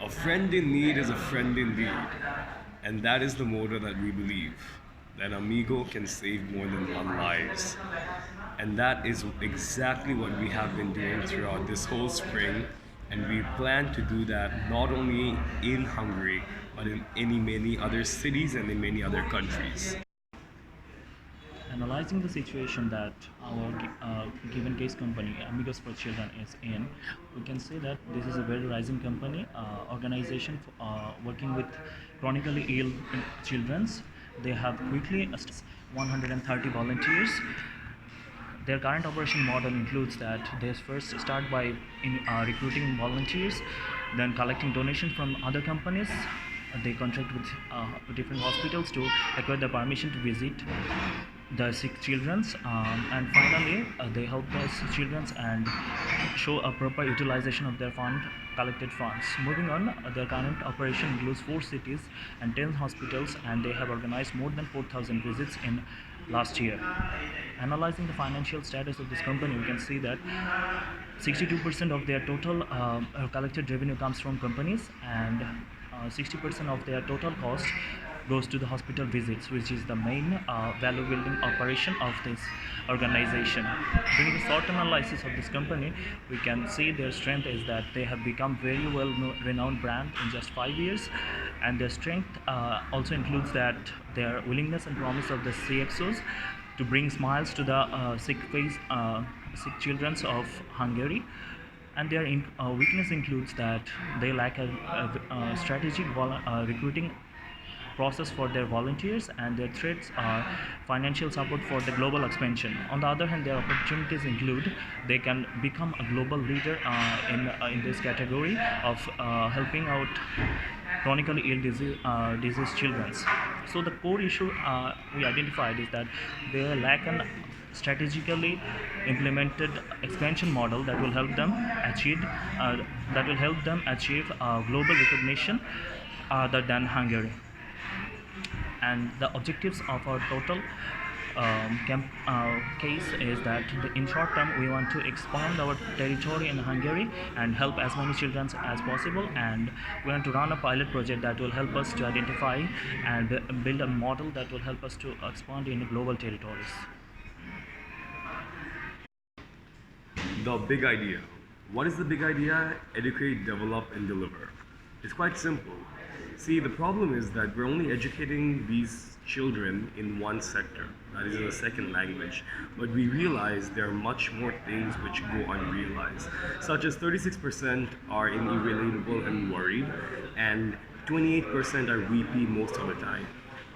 A friend in need is a friend indeed. And that is the motto that we believe, that Amigo can save more than one lives. And that is exactly what we have been doing throughout this whole spring. And we plan to do that not only in Hungary, but in many other cities and in many other countries. Analyzing the situation that our given case company Amigos for Children is in, we can say that this is a very rising company, organization working with chronically ill children. They have quickly 130 volunteers. Their current operation model includes that they first start by recruiting volunteers, then collecting donations from other companies. They contract with different hospitals to acquire the permission to visit the sick children, and finally they help the children and show a proper utilization of their collected funds. Moving on, their current operation includes 4 cities and 10 hospitals, and they have organized more than 4,000 visits in last year. Analyzing the financial status of this company, we can see that 62% of their total collected revenue comes from companies, and 60% of their total cost goes to the hospital visits, which is the main value building operation of this organization. During the short analysis of this company, we can see their strength is that they have become very well renowned brand in just 5 years, and their strength also includes that their willingness and promise of the CXOs to bring smiles to the sick sick children of Hungary. And their weakness includes that they lack a strategic recruiting process for their volunteers, and their threats are financial support for the global expansion. On the other hand, their opportunities include they can become a global leader in this category of helping out chronically ill disease children. So the core issue we identified is that they lack an strategically implemented expansion model that will help them achieve global recognition other than Hungary. And the objectives of our total case is that in short term we want to expand our territory in Hungary and help as many children as possible, and we want to run a pilot project that will help us to identify and build a model that will help us to expand in global territories. The big idea. What is the big idea? Educate, develop, and deliver. It's quite simple. See, the problem is that we're only educating these children in one sector, that is in a second language. But we realize there are much more things which go unrealized, such as 36% are irrelatable and worried, and 28% are weepy most of the time,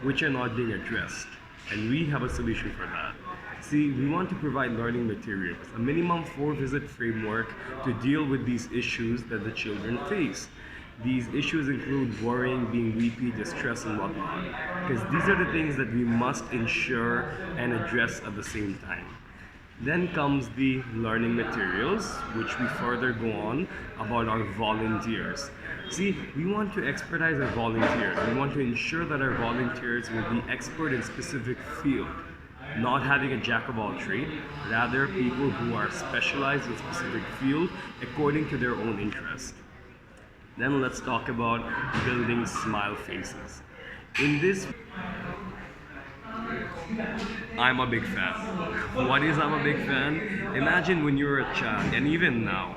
which are not being addressed. And we have a solution for that. See, we want to provide learning materials, a minimum 4-visit framework to deal with these issues that the children face. These issues include worrying, being weepy, distress, and whatnot, because these are the things that we must ensure and address at the same time. Then comes the learning materials, which we further go on about our volunteers. See, we want to expertise our volunteers. We want to ensure that our volunteers will be expert in specific field, not having a jack of all trades, rather people who are specialized in specific field according to their own interest. Then let's talk about building smile faces. In this, I'm a big fan. What is I'm a big fan? Imagine when you were a child, and even now,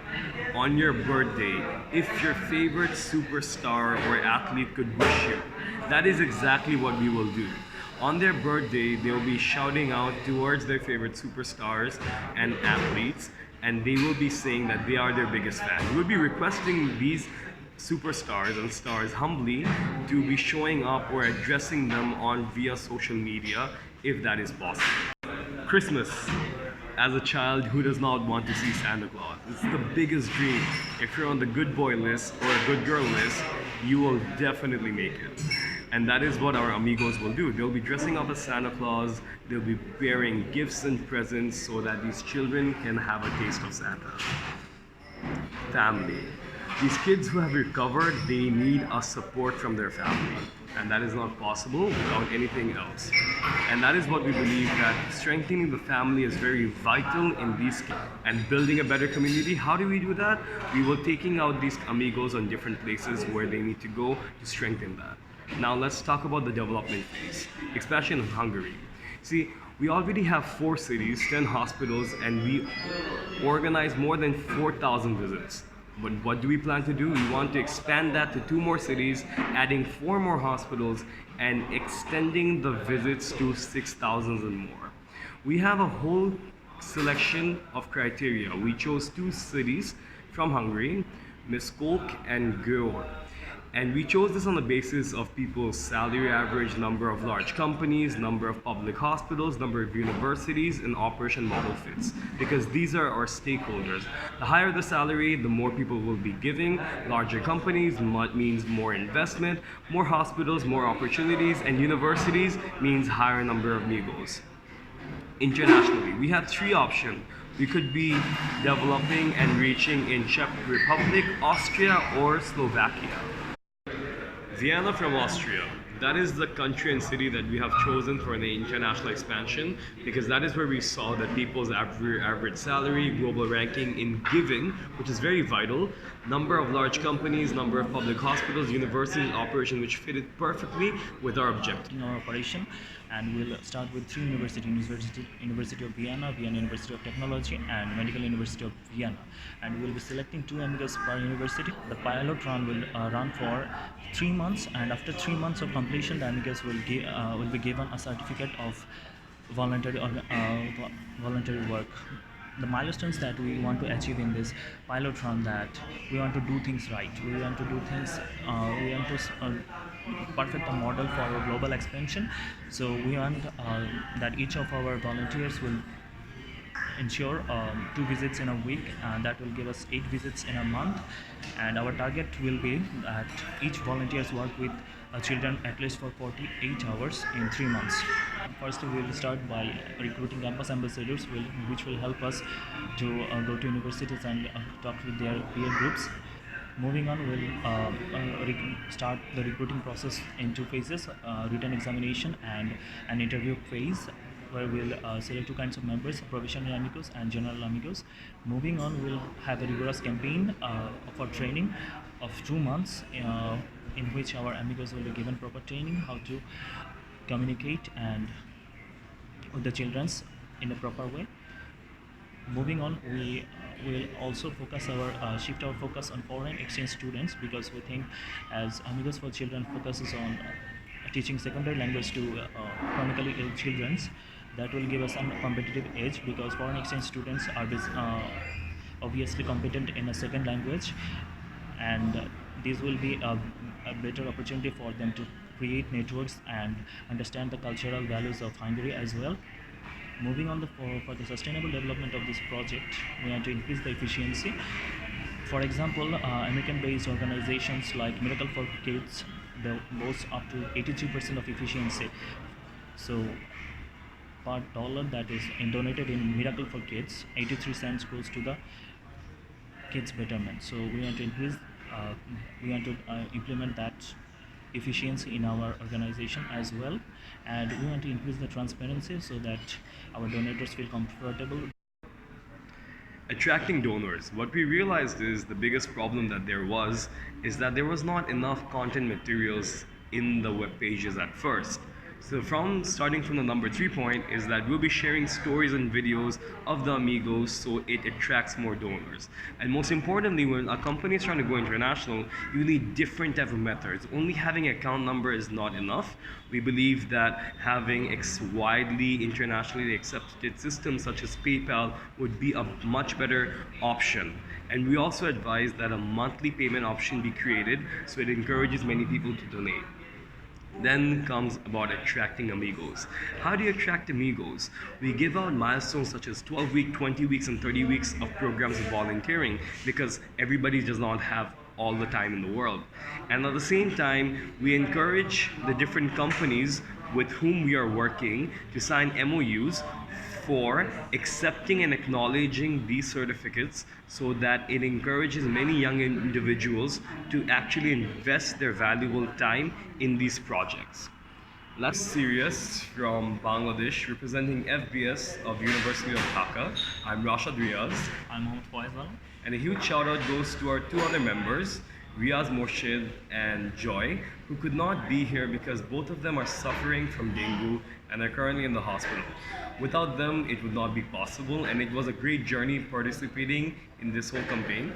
on your birthday, if your favorite superstar or athlete could wish you, that is exactly what we will do. On their birthday, they'll be shouting out towards their favorite superstars and athletes, and they will be saying that they are their biggest fan. We will be requesting these superstars and stars humbly to be showing up or addressing them on via social media if that is possible. Christmas. As a child, who does not want to see Santa Claus? It's the biggest dream. If you're on the good boy list or a good girl list, you will definitely make it. And that is what our amigos will do. They'll be dressing up as Santa Claus, they'll be bearing gifts and presents so that these children can have a taste of Santa. Family. These kids who have recovered, they need a support from their family. and that is not possible without anything else. And that is what we believe, that strengthening the family is very vital in these and building a better community. How do we do that? We were taking out these amigos on different places where they need to go to strengthen that. Now let's talk about the development phase, especially in Hungary. See, we already have 4 cities, 10 hospitals, and we organize more than 4,000 visits. But what do we plan to do? We want to expand that to 2 more cities, adding 4 more hospitals, and extending the visits to 6,000 and more. We have a whole selection of criteria. We chose 2 cities from Hungary, Miskolc and Győr. And we chose this on the basis of people's salary average, number of large companies, number of public hospitals, number of universities, and operation model fits. Because these are our stakeholders. The higher the salary, the more people will be giving. Larger companies means more investment, more hospitals, more opportunities, and universities means higher number of Migos. Internationally, we have 3 options. We could be developing and reaching in Czech Republic, Austria, or Slovakia. Vienna from Austria. That is the country and city that we have chosen for the international expansion, because that is where we saw that people's average salary, global ranking in giving, which is very vital, number of large companies, number of public hospitals, universities, operation, which fitted perfectly with our objective. In our operation, and we'll start with 3 universities: University of Vienna, Vienna University of Technology, and Medical University of Vienna. And we'll be selecting 2 amigos per university. The pilot run will run for 3 months, and after 3 months of completion, the amigos will be given a certificate of voluntary work. The milestones that we want to achieve in this pilot run, that we want to do things right, we want to do things, we want to perfect a model for our global expansion. So we want that each of our volunteers will ensure 2 visits in a week, and that will give us 8 visits in a month. And our target will be that each volunteers work with children at least for 48 hours in 3 months. First, we will start by recruiting campus ambassadors, which will help us to go to universities and talk with their peer groups. Moving on, we'll start the recruiting process in 2 phases: written examination and an interview phase, where we'll select 2 kinds of members: professional amigos and general amigos. Moving on, we'll have a rigorous campaign for training of 2 months, in which our amigos will be given proper training how to communicate and with the childrens in a proper way. Moving on, we will also shift our focus on foreign exchange students, because we think as Amigos for Children focuses on teaching secondary language to chronically ill children, that will give us some competitive edge, because foreign exchange students are obviously competent in a second language, and this will be a better opportunity for them to create networks and understand the cultural values of Hungary as well. Moving on, for the sustainable development of this project, we want to increase the efficiency. For example, American-based organizations like Miracle for Kids, they boast up to 83% of efficiency. So per dollar that is donated in Miracle for Kids, 83 cents goes to the kids' betterment. So we want to implement that efficiency in our organization as well, and we want to increase the transparency so that our donors feel comfortable. Attracting donors. What we realized is the biggest problem that there was is that there was not enough content materials in the web pages at first. So starting from the number 3 point is that we'll be sharing stories and videos of the amigos, so it attracts more donors. And most importantly, when a company is trying to go international, you need different type of methods. Only having an account number is not enough. We believe that having widely internationally accepted systems such as PayPal would be a much better option. And we also advise that a monthly payment option be created, so it encourages many people to donate. Then comes about attracting amigos. How do you attract amigos? We give out milestones such as 12 weeks, 20 weeks, and 30 weeks of programs of volunteering, because everybody does not have all the time in the world. And at the same time, we encourage the different companies with whom we are working to sign MOUs for accepting and acknowledging these certificates so that it encourages many young individuals to actually invest their valuable time in these projects. That's Sirius from Bangladesh, representing FBS of University of Dhaka. I'm Rashad Riaz, I'm Mohammed Faisal. and a huge shout out goes to our two other members, Riaz Morshid and Joy, who could not be here because both of them are suffering from dengue and are currently in the hospital. Without them, it would not be possible, and it was a great journey participating in this whole campaign.